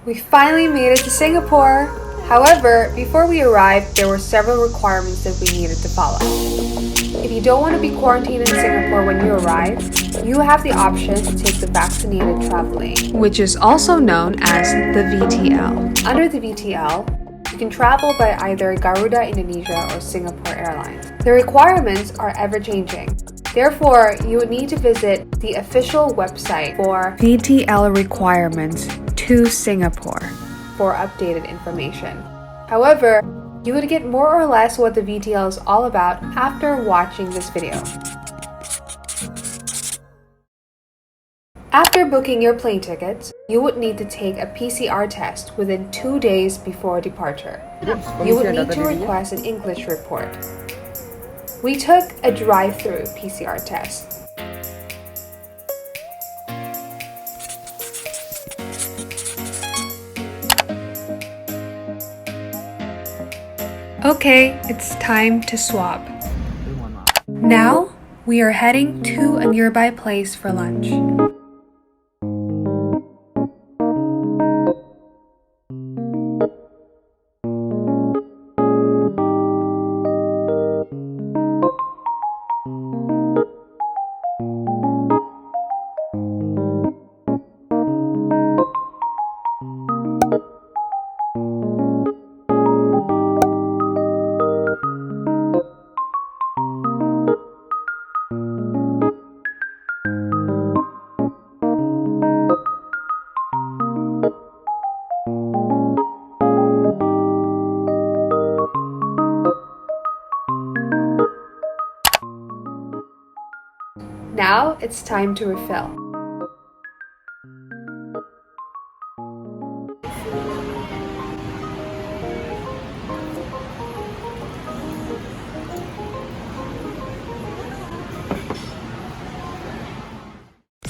We finally made it to Singapore! However, before we arrived, there were several requirements that we needed to follow. If you don't want to be quarantined in Singapore when you arrive, you have the option to take the vaccinated travel lane, which is also known as the VTL. Under the VTL, you can travel by either Garuda Indonesia or Singapore Airlines. The requirements are ever-changing. Therefore, you would need to visit the official website for VTL requirements to Singapore for updated information. However, you would get more or less what the VTL is all about after watching this video. After booking your plane tickets, you would need to take a PCR test within 2 days before departure. You would need to request an English report. We took a drive-through PCR test. Okay, it's time to swab. Now, we are heading to a nearby place for lunch. Now it's time to refill.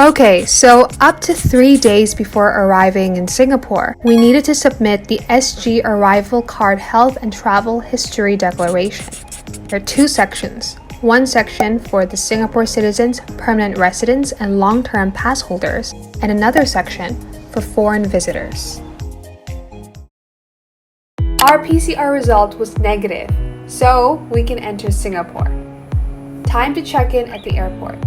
Okay, so up to 3 days before arriving in Singapore, we needed to submit the SG Arrival Card Health and Travel History Declaration. There are 2 sections. One section for the Singapore citizens, permanent residents, and long-term pass holders, and another section for foreign visitors. Our PCR result was negative, so we can enter Singapore. Time to check in at the airport.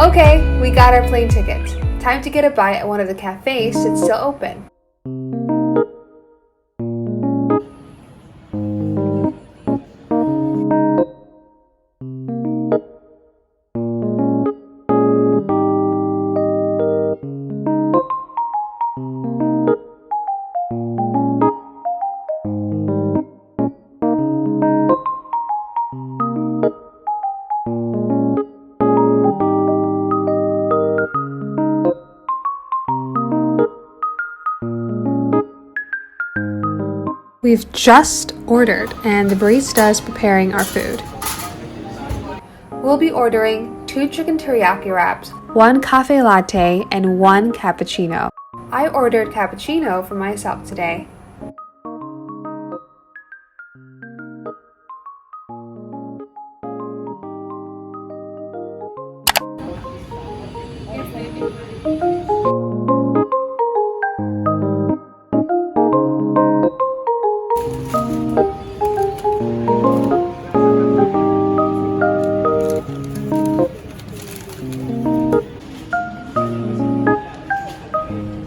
Okay, we got our plane tickets. Time to get a bite at one of the cafes that's still open. We've just ordered and the barista is preparing our food. We'll be ordering 2 chicken teriyaki wraps, 1 cafe latte, and 1 cappuccino. I ordered cappuccino for myself today.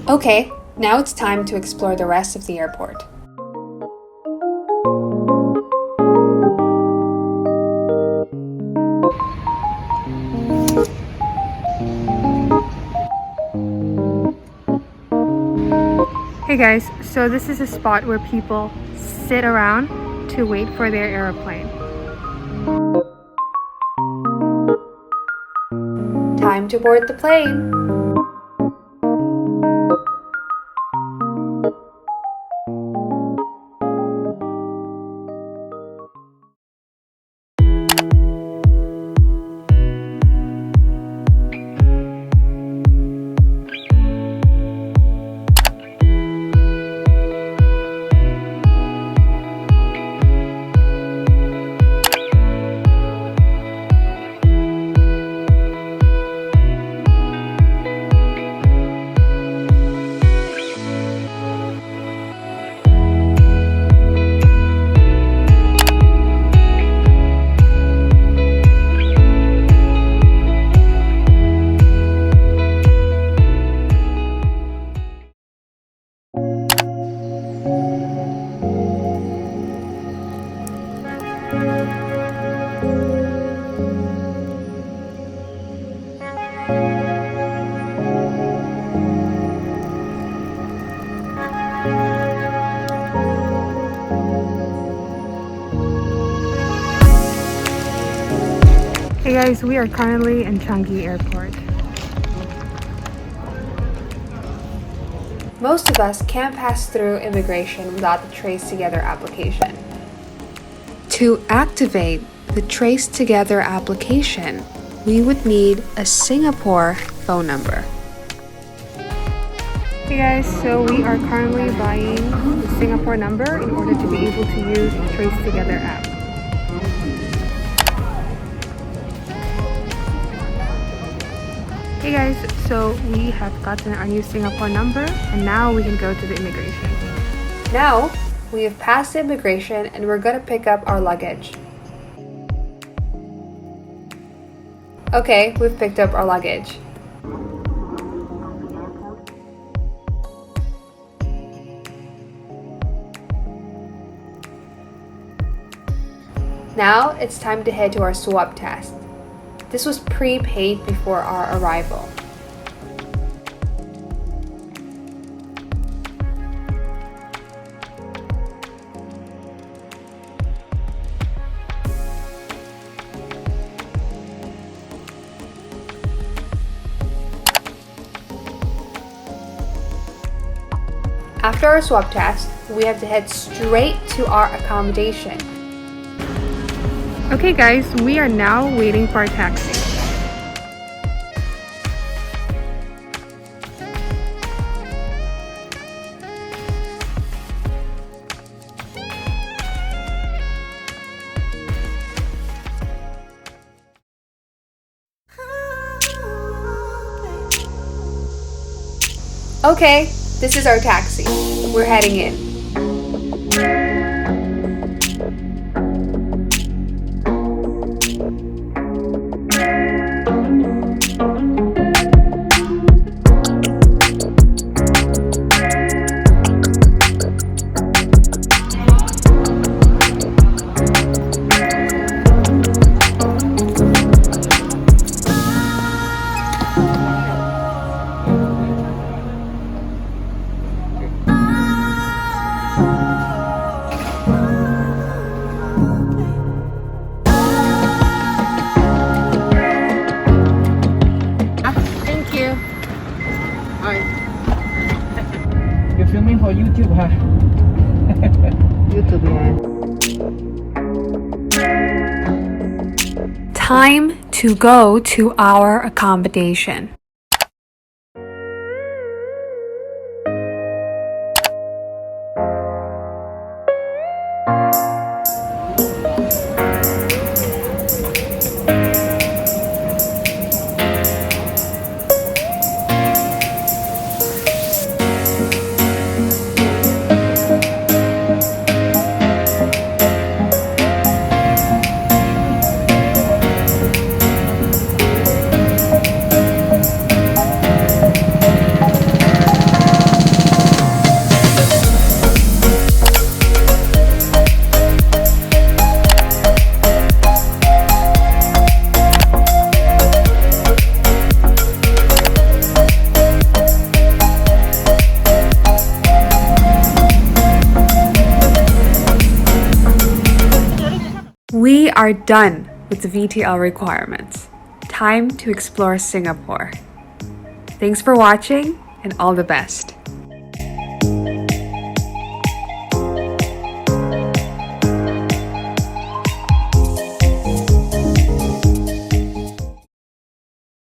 Okay, now it's time to explore the rest of the airport. Hey guys, so this is a spot where people sit around to wait for their airplane. Time to board the plane. guys, we are currently in Changi Airport. Most of us can't pass through immigration without the Trace Together application. To activate the Trace Together application, we would need a Singapore phone number. Hey guys, so we are currently buying the Singapore number in order to be able to use the Trace Together app. Hey guys, so we have gotten our new Singapore number and now we can go to the immigration. Now, we have passed the immigration and we're gonna pick up our luggage. Okay, we've picked up our luggage. Now, it's time to head to our swab test. This was prepaid before our arrival. After our swab test, we have to head straight to our accommodation. Okay guys, we are now waiting for our taxi. Okay, this is our taxi. We're heading in. You're filming for YouTube, huh? YouTube, yeah. Time to go to our accommodation. We are done with the VTL requirements. Time to explore Singapore. Thanks for watching and all the best.